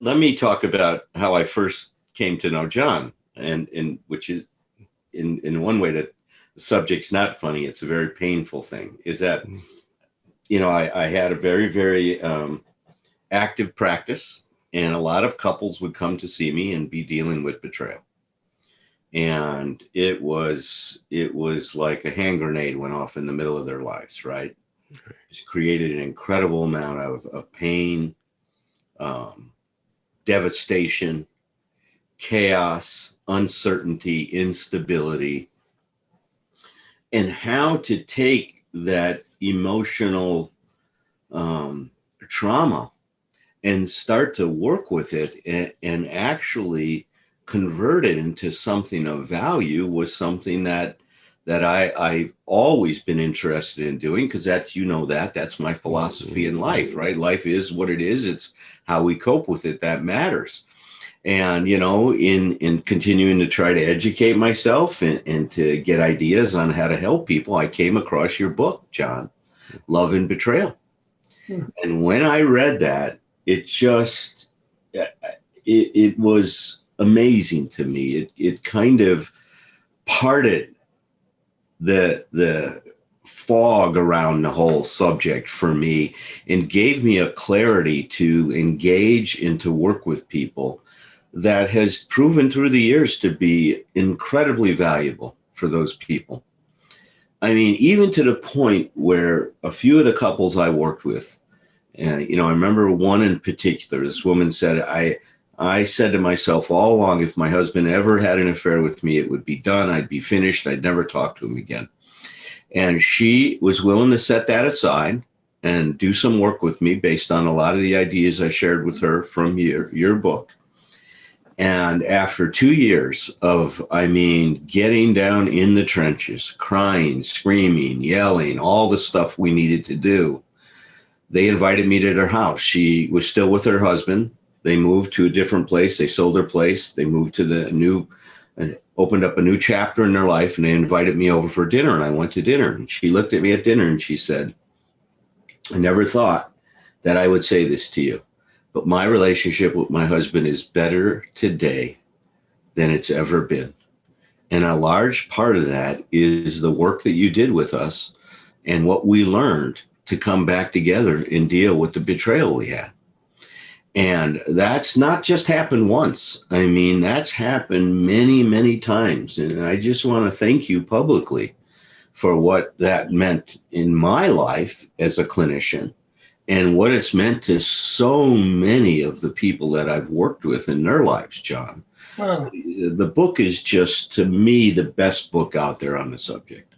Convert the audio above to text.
let me talk about how I first came to know John, and which is in one way that the subject's not funny. It's a very painful thing. Is that I had a very active practice, and a lot of couples would come to see me and be dealing with betrayal, and it was like a hand grenade went off in the middle of their lives. Right, it's created an incredible amount of pain, um, devastation, chaos, uncertainty, instability, and how to take that emotional trauma and start to work with it and actually convert it into something of value was something that I've always been interested in doing, because that's my philosophy in life, right? Life is what it is. It's how we cope with it that matters. And in continuing to try to educate myself and to get ideas on how to help people, I came across your book, John, Love and Betrayal. And when I read that, it was amazing to me. It kind of parted the fog around the whole subject for me and gave me a clarity to engage and to work with people that has proven through the years to be incredibly valuable for those people. I mean, even to the point where a few of the couples I worked with, and I remember one in particular, this woman said, I said to myself all along, if my husband ever had an affair with me, it would be done. I'd be finished. I'd never talk to him again. And she was willing to set that aside and do some work with me based on a lot of the ideas I shared with her from your book. And after 2 years of, getting down in the trenches, crying, screaming, yelling, all the stuff we needed to do, they invited me to their house. She was still with her husband. They moved to a different place. They sold their place. They moved to and opened up a new chapter in their life, and they invited me over for dinner, and I went to dinner. And she looked at me at dinner and she said, I never thought that I would say this to you, but my relationship with my husband is better today than it's ever been. And a large part of that is the work that you did with us and what we learned to come back together and deal with the betrayal we had. And that's not just happened once. That's happened many, many times. And I just want to thank you publicly for what that meant in my life as a clinician and what it's meant to so many of the people that I've worked with in their lives, John. Wow. The book is just, to me, the best book out there on the subject.